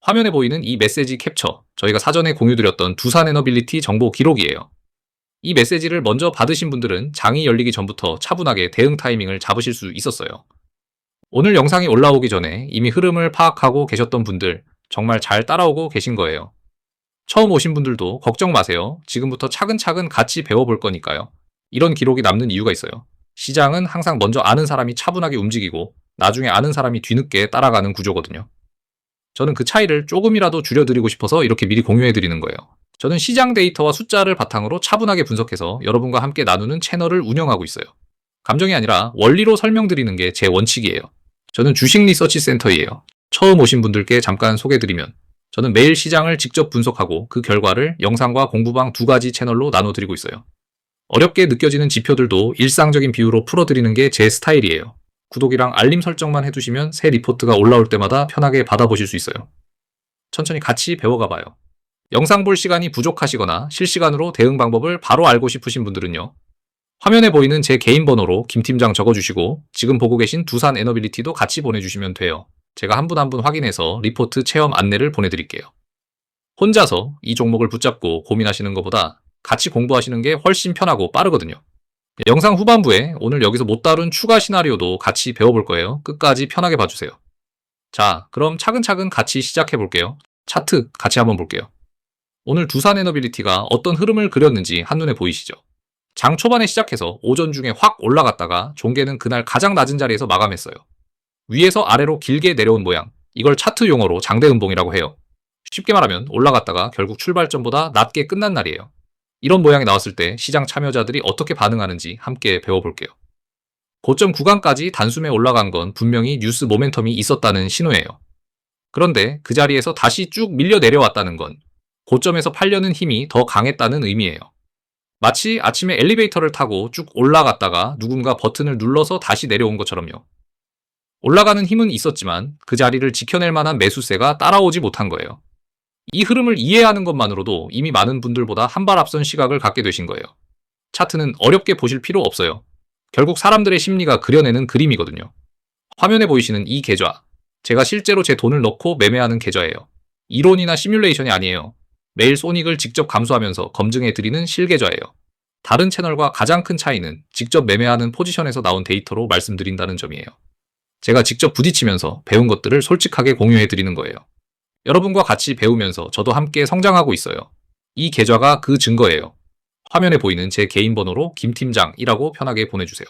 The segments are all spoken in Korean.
화면에 보이는 이 메시지 캡처, 저희가 사전에 공유드렸던 두산에너빌리티 정보 기록이에요. 이 메시지를 먼저 받으신 분들은 장이 열리기 전부터 차분하게 대응 타이밍을 잡으실 수 있었어요. 오늘 영상이 올라오기 전에 이미 흐름을 파악하고 계셨던 분들 정말 잘 따라오고 계신 거예요. 처음 오신 분들도 걱정 마세요. 지금부터 차근차근 같이 배워볼 거니까요. 이런 기록이 남는 이유가 있어요. 시장은 항상 먼저 아는 사람이 차분하게 움직이고 나중에 아는 사람이 뒤늦게 따라가는 구조거든요. 저는 그 차이를 조금이라도 줄여드리고 싶어서 이렇게 미리 공유해드리는 거예요. 저는 시장 데이터와 숫자를 바탕으로 차분하게 분석해서 여러분과 함께 나누는 채널을 운영하고 있어요. 감정이 아니라 원리로 설명드리는 게 제 원칙이에요. 저는 주식 리서치 센터이에요. 처음 오신 분들께 잠깐 소개드리면 저는 매일 시장을 직접 분석하고 그 결과를 영상과 공부방 두 가지 채널로 나눠드리고 있어요. 어렵게 느껴지는 지표들도 일상적인 비유로 풀어드리는 게 제 스타일이에요. 구독이랑 알림 설정만 해두시면 새 리포트가 올라올 때마다 편하게 받아보실 수 있어요. 천천히 같이 배워가봐요. 영상 볼 시간이 부족하시거나 실시간으로 대응 방법을 바로 알고 싶으신 분들은요. 화면에 보이는 제 개인 번호로 김팀장 적어주시고 지금 보고 계신 두산에너빌리티도 같이 보내주시면 돼요. 제가 한 분 한 분 확인해서 리포트 체험 안내를 보내드릴게요. 혼자서 이 종목을 붙잡고 고민하시는 것보다 같이 공부하시는 게 훨씬 편하고 빠르거든요. 영상 후반부에 오늘 여기서 못 다룬 추가 시나리오도 같이 배워볼 거예요. 끝까지 편하게 봐주세요. 자, 그럼 차근차근 같이 시작해 볼게요. 차트 같이 한번 볼게요. 오늘 두산에너빌리티가 어떤 흐름을 그렸는지 한눈에 보이시죠? 장 초반에 시작해서 오전 중에 확 올라갔다가 종계는 그날 가장 낮은 자리에서 마감했어요. 위에서 아래로 길게 내려온 모양, 이걸 차트 용어로 장대음봉이라고 해요. 쉽게 말하면 올라갔다가 결국 출발점보다 낮게 끝난 날이에요. 이런 모양이 나왔을 때 시장 참여자들이 어떻게 반응하는지 함께 배워볼게요. 고점 구간까지 단숨에 올라간 건 분명히 뉴스 모멘텀이 있었다는 신호예요. 그런데 그 자리에서 다시 쭉 밀려 내려왔다는 건 고점에서 팔려는 힘이 더 강했다는 의미예요. 마치 아침에 엘리베이터를 타고 쭉 올라갔다가 누군가 버튼을 눌러서 다시 내려온 것처럼요. 올라가는 힘은 있었지만 그 자리를 지켜낼 만한 매수세가 따라오지 못한 거예요. 이 흐름을 이해하는 것만으로도 이미 많은 분들보다 한 발 앞선 시각을 갖게 되신 거예요. 차트는 어렵게 보실 필요 없어요. 결국 사람들의 심리가 그려내는 그림이거든요. 화면에 보이시는 이 계좌, 제가 실제로 제 돈을 넣고 매매하는 계좌예요. 이론이나 시뮬레이션이 아니에요. 매일 손익을 직접 감수하면서 검증해드리는 실계좌예요. 다른 채널과 가장 큰 차이는 직접 매매하는 포지션에서 나온 데이터로 말씀드린다는 점이에요. 제가 직접 부딪히면서 배운 것들을 솔직하게 공유해드리는 거예요. 여러분과 같이 배우면서 저도 함께 성장하고 있어요. 이 계좌가 그 증거예요. 화면에 보이는 제 개인 번호로 김팀장이라고 편하게 보내주세요.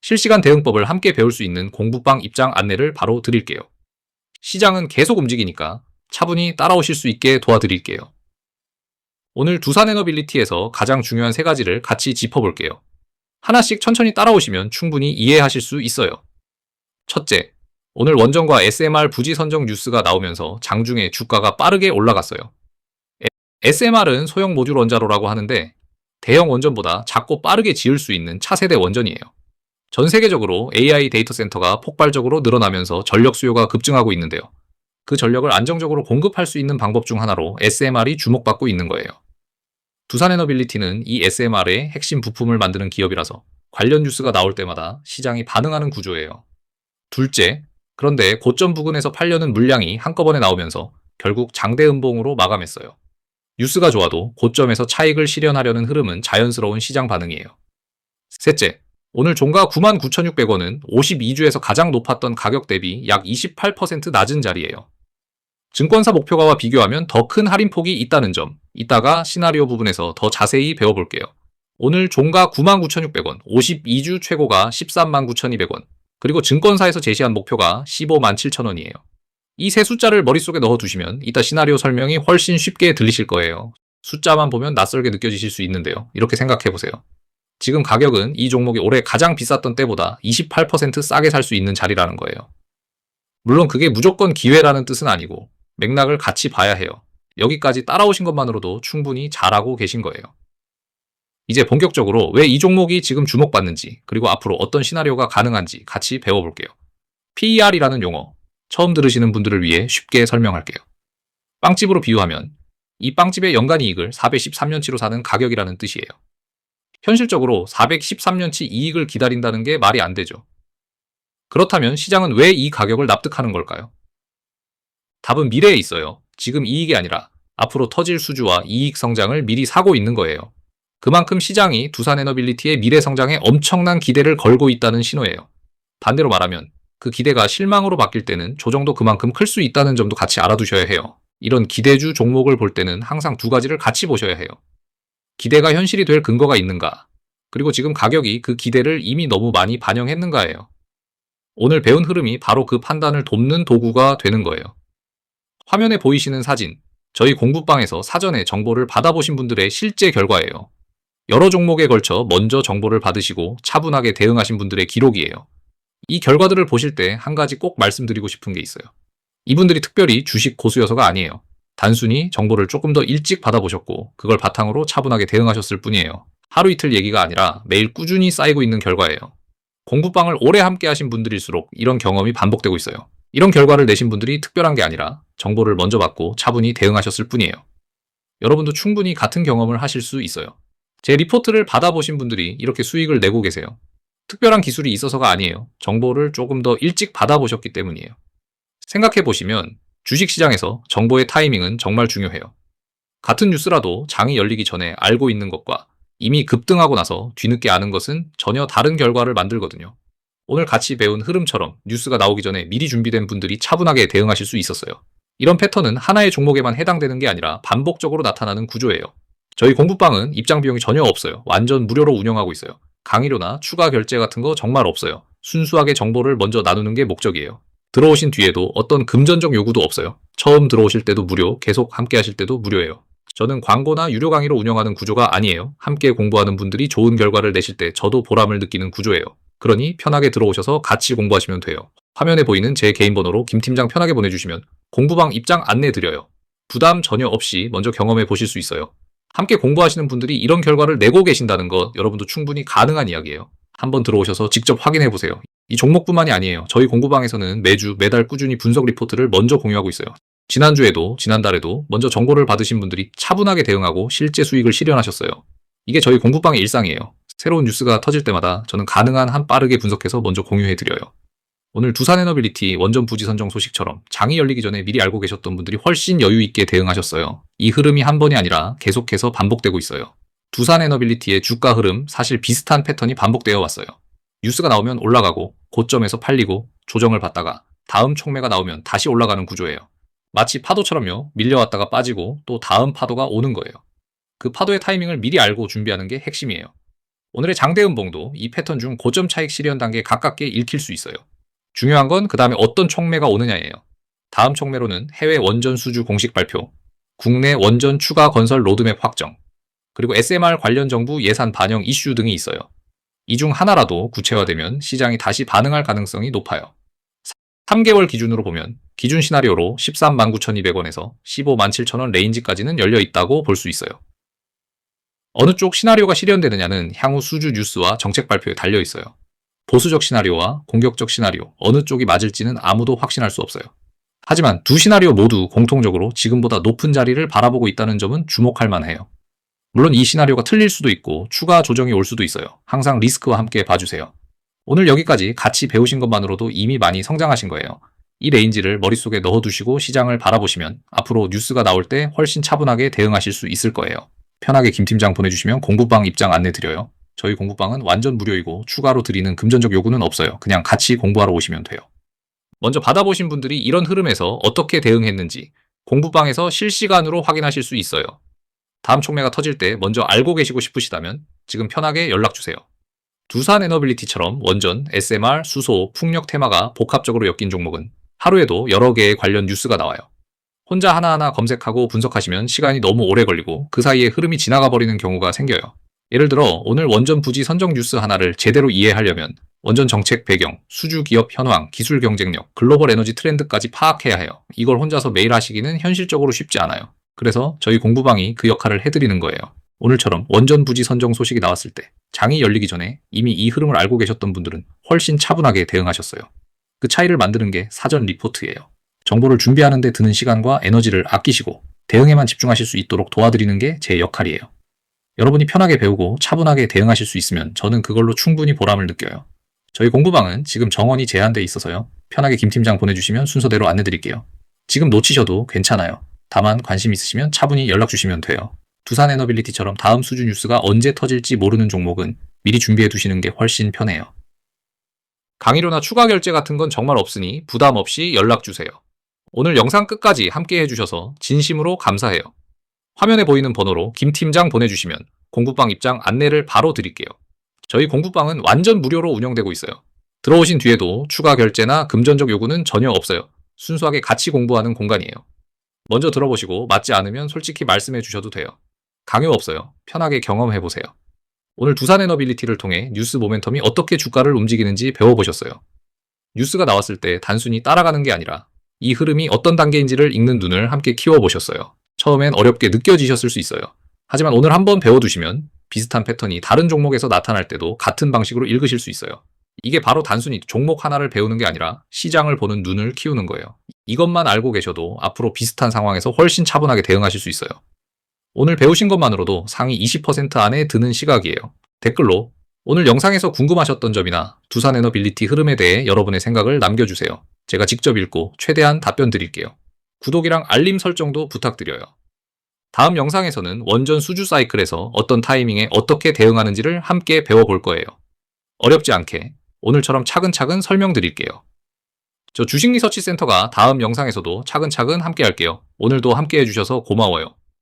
실시간 대응법을 함께 배울 수 있는 공부방 입장 안내를 바로 드릴게요. 시장은 계속 움직이니까 차분히 따라오실 수 있게 도와드릴게요. 오늘 두산에너빌리티에서 가장 중요한 세 가지를 같이 짚어볼게요. 하나씩 천천히 따라오시면 충분히 이해하실 수 있어요. 첫째, 오늘 원전과 SMR 부지 선정 뉴스가 나오면서 장중에 주가가 빠르게 올라갔어요. SMR은 소형 모듈 원자로라고 하는데 대형 원전보다 작고 빠르게 지을 수 있는 차세대 원전이에요. 전 세계적으로 AI 데이터 센터가 폭발적으로 늘어나면서 전력 수요가 급증하고 있는데요. 그 전력을 안정적으로 공급할 수 있는 방법 중 하나로 SMR이 주목받고 있는 거예요. 두산에너빌리티는 이 SMR의 핵심 부품을 만드는 기업이라서 관련 뉴스가 나올 때마다 시장이 반응하는 구조예요. 둘째, 그런데 고점 부근에서 팔려는 물량이 한꺼번에 나오면서 결국 장대음봉으로 마감했어요. 뉴스가 좋아도 고점에서 차익을 실현하려는 흐름은 자연스러운 시장 반응이에요. 셋째, 오늘 종가 99,600원은 52주에서 가장 높았던 가격 대비 약 28% 낮은 자리예요. 증권사 목표가와 비교하면 더 큰 할인폭이 있다는 점, 이따가 시나리오 부분에서 더 자세히 배워볼게요. 오늘 종가 99,600원, 52주 최고가 139,200원, 그리고 증권사에서 제시한 목표가 157,000원이에요. 이 세 숫자를 머릿속에 넣어두시면 이따 시나리오 설명이 훨씬 쉽게 들리실 거예요. 숫자만 보면 낯설게 느껴지실 수 있는데요. 이렇게 생각해보세요. 지금 가격은 이 종목이 올해 가장 비쌌던 때보다 28% 싸게 살 수 있는 자리라는 거예요. 물론 그게 무조건 기회라는 뜻은 아니고 맥락을 같이 봐야 해요. 여기까지 따라오신 것만으로도 충분히 잘하고 계신 거예요. 이제 본격적으로 왜 이 종목이 지금 주목받는지 그리고 앞으로 어떤 시나리오가 가능한지 같이 배워볼게요. PER이라는 용어, 처음 들으시는 분들을 위해 쉽게 설명할게요. 빵집으로 비유하면 이 빵집의 연간 이익을 413년치로 사는 가격이라는 뜻이에요. 현실적으로 413년치 이익을 기다린다는 게 말이 안 되죠. 그렇다면 시장은 왜 이 가격을 납득하는 걸까요? 답은 미래에 있어요. 지금 이익이 아니라 앞으로 터질 수주와 이익 성장을 미리 사고 있는 거예요. 그만큼 시장이 두산에너빌리티의 미래 성장에 엄청난 기대를 걸고 있다는 신호예요. 반대로 말하면 그 기대가 실망으로 바뀔 때는 조정도 그만큼 클 수 있다는 점도 같이 알아두셔야 해요. 이런 기대주 종목을 볼 때는 항상 두 가지를 같이 보셔야 해요. 기대가 현실이 될 근거가 있는가? 그리고 지금 가격이 그 기대를 이미 너무 많이 반영했는가예요. 오늘 배운 흐름이 바로 그 판단을 돕는 도구가 되는 거예요. 화면에 보이시는 사진, 저희 공부방에서 사전에 정보를 받아보신 분들의 실제 결과예요. 여러 종목에 걸쳐 먼저 정보를 받으시고 차분하게 대응하신 분들의 기록이에요. 이 결과들을 보실 때 한 가지 꼭 말씀드리고 싶은 게 있어요. 이분들이 특별히 주식 고수여서가 아니에요. 단순히 정보를 조금 더 일찍 받아보셨고 그걸 바탕으로 차분하게 대응하셨을 뿐이에요. 하루 이틀 얘기가 아니라 매일 꾸준히 쌓이고 있는 결과예요. 공부방을 오래 함께 하신 분들일수록 이런 경험이 반복되고 있어요. 이런 결과를 내신 분들이 특별한 게 아니라 정보를 먼저 받고 차분히 대응하셨을 뿐이에요. 여러분도 충분히 같은 경험을 하실 수 있어요. 제 리포트를 받아보신 분들이 이렇게 수익을 내고 계세요. 특별한 기술이 있어서가 아니에요. 정보를 조금 더 일찍 받아보셨기 때문이에요. 생각해보시면 주식시장에서 정보의 타이밍은 정말 중요해요. 같은 뉴스라도 장이 열리기 전에 알고 있는 것과 이미 급등하고 나서 뒤늦게 아는 것은 전혀 다른 결과를 만들거든요. 오늘 같이 배운 흐름처럼 뉴스가 나오기 전에 미리 준비된 분들이 차분하게 대응하실 수 있었어요. 이런 패턴은 하나의 종목에만 해당되는 게 아니라 반복적으로 나타나는 구조예요. 저희 공부방은 입장 비용이 전혀 없어요. 완전 무료로 운영하고 있어요. 강의료나 추가 결제 같은 거 정말 없어요. 순수하게 정보를 먼저 나누는 게 목적이에요. 들어오신 뒤에도 어떤 금전적 요구도 없어요. 처음 들어오실 때도 무료, 계속 함께 하실 때도 무료예요. 저는 광고나 유료 강의로 운영하는 구조가 아니에요. 함께 공부하는 분들이 좋은 결과를 내실 때 저도 보람을 느끼는 구조예요. 그러니 편하게 들어오셔서 같이 공부하시면 돼요. 화면에 보이는 제 개인 번호로 김 팀장 편하게 보내주시면 공부방 입장 안내 드려요. 부담 전혀 없이 먼저 경험해 보실 수 있어요. 함께 공부하시는 분들이 이런 결과를 내고 계신다는 것 여러분도 충분히 가능한 이야기예요. 한번 들어오셔서 직접 확인해 보세요. 이 종목뿐만이 아니에요. 저희 공부방에서는 매달 꾸준히 분석 리포트를 먼저 공유하고 있어요. 지난주에도 지난달에도 먼저 정보를 받으신 분들이 차분하게 대응하고 실제 수익을 실현하셨어요. 이게 저희 공부방의 일상이에요. 새로운 뉴스가 터질 때마다 저는 가능한 한 빠르게 분석해서 먼저 공유해드려요. 오늘 두산에너빌리티 원전 부지 선정 소식처럼 장이 열리기 전에 미리 알고 계셨던 분들이 훨씬 여유 있게 대응하셨어요. 이 흐름이 한 번이 아니라 계속해서 반복되고 있어요. 두산에너빌리티의 주가 흐름 사실 비슷한 패턴이 반복되어 왔어요. 뉴스가 나오면 올라가고 고점에서 팔리고 조정을 받다가 다음 촉매가 나오면 다시 올라가는 구조예요. 마치 파도처럼요. 밀려왔다가 빠지고 또 다음 파도가 오는 거예요. 그 파도의 타이밍을 미리 알고 준비하는 게 핵심이에요. 오늘의 장대음봉도 이 패턴 중 고점 차익 실현 단계 가깝게 읽힐 수 있어요. 중요한 건 그 다음에 어떤 촉매가 오느냐예요. 다음 촉매로는 해외 원전 수주 공식 발표, 국내 원전 추가 건설 로드맵 확정, 그리고 SMR 관련 정부 예산 반영 이슈 등이 있어요. 이 중 하나라도 구체화되면 시장이 다시 반응할 가능성이 높아요. 3개월 기준으로 보면 기준 시나리오로 13만 9,200원에서 15만 7천원 레인지까지는 열려 있다고 볼 수 있어요. 어느 쪽 시나리오가 실현되느냐는 향후 수주 뉴스와 정책 발표에 달려 있어요. 보수적 시나리오와 공격적 시나리오, 어느 쪽이 맞을지는 아무도 확신할 수 없어요. 하지만 두 시나리오 모두 공통적으로 지금보다 높은 자리를 바라보고 있다는 점은 주목할 만해요. 물론 이 시나리오가 틀릴 수도 있고 추가 조정이 올 수도 있어요. 항상 리스크와 함께 봐주세요. 오늘 여기까지 같이 배우신 것만으로도 이미 많이 성장하신 거예요. 이 레인지를 머릿속에 넣어두시고 시장을 바라보시면 앞으로 뉴스가 나올 때 훨씬 차분하게 대응하실 수 있을 거예요. 편하게 김 팀장 보내주시면 공부방 입장 안내 드려요. 저희 공부방은 완전 무료이고 추가로 드리는 금전적 요구는 없어요. 그냥 같이 공부하러 오시면 돼요. 먼저 받아보신 분들이 이런 흐름에서 어떻게 대응했는지 공부방에서 실시간으로 확인하실 수 있어요. 다음 촉매가 터질 때 먼저 알고 계시고 싶으시다면 지금 편하게 연락주세요. 두산에너빌리티처럼 원전, SMR, 수소, 풍력 테마가 복합적으로 엮인 종목은 하루에도 여러 개의 관련 뉴스가 나와요. 혼자 하나하나 검색하고 분석하시면 시간이 너무 오래 걸리고 그 사이에 흐름이 지나가 버리는 경우가 생겨요. 예를 들어 오늘 원전 부지 선정 뉴스 하나를 제대로 이해하려면 원전 정책 배경, 수주 기업 현황, 기술 경쟁력, 글로벌 에너지 트렌드까지 파악해야 해요. 이걸 혼자서 매일 하시기는 현실적으로 쉽지 않아요. 그래서 저희 공부방이 그 역할을 해드리는 거예요. 오늘처럼 원전 부지 선정 소식이 나왔을 때 장이 열리기 전에 이미 이 흐름을 알고 계셨던 분들은 훨씬 차분하게 대응하셨어요. 그 차이를 만드는 게 사전 리포트예요. 정보를 준비하는 데 드는 시간과 에너지를 아끼시고 대응에만 집중하실 수 있도록 도와드리는 게 제 역할이에요. 여러분이 편하게 배우고 차분하게 대응하실 수 있으면 저는 그걸로 충분히 보람을 느껴요. 저희 공부방은 지금 정원이 제한돼 있어서요. 편하게 김 팀장 보내주시면 순서대로 안내드릴게요. 지금 놓치셔도 괜찮아요. 다만 관심 있으시면 차분히 연락 주시면 돼요. 두산에너빌리티처럼 다음 수준 뉴스가 언제 터질지 모르는 종목은 미리 준비해 두시는 게 훨씬 편해요. 강의료나 추가 결제 같은 건 정말 없으니 부담 없이 연락 주세요. 오늘 영상 끝까지 함께 해주셔서 진심으로 감사해요. 화면에 보이는 번호로 김 팀장 보내주시면 공부방 입장 안내를 바로 드릴게요. 저희 공부방은 완전 무료로 운영되고 있어요. 들어오신 뒤에도 추가 결제나 금전적 요구는 전혀 없어요. 순수하게 같이 공부하는 공간이에요. 먼저 들어보시고 맞지 않으면 솔직히 말씀해 주셔도 돼요. 강요 없어요. 편하게 경험해 보세요. 오늘 두산에너빌리티를 통해 뉴스 모멘텀이 어떻게 주가를 움직이는지 배워보셨어요. 뉴스가 나왔을 때 단순히 따라가는 게 아니라 이 흐름이 어떤 단계인지를 읽는 눈을 함께 키워보셨어요. 처음엔 어렵게 느껴지셨을 수 있어요. 하지만 오늘 한번 배워두시면 비슷한 패턴이 다른 종목에서 나타날 때도 같은 방식으로 읽으실 수 있어요. 이게 바로 단순히 종목 하나를 배우는 게 아니라 시장을 보는 눈을 키우는 거예요. 이것만 알고 계셔도 앞으로 비슷한 상황에서 훨씬 차분하게 대응하실 수 있어요. 오늘 배우신 것만으로도 상위 20% 안에 드는 시각이에요. 댓글로 오늘 영상에서 궁금하셨던 점이나 두산에너빌리티 흐름에 대해 여러분의 생각을 남겨주세요. 제가 직접 읽고 최대한 답변 드릴게요. 구독이랑 알림 설정도 부탁드려요. 다음 영상에서는 원전 수주 사이클에서 어떤 타이밍에 어떻게 대응하는지를 함께 배워볼 거예요. 어렵지 않게 오늘처럼 차근차근 설명드릴게요. 저 주식리서치센터가 다음 영상에서도 차근차근 함께 할게요. 오늘도 함께 해주셔서 고마워요.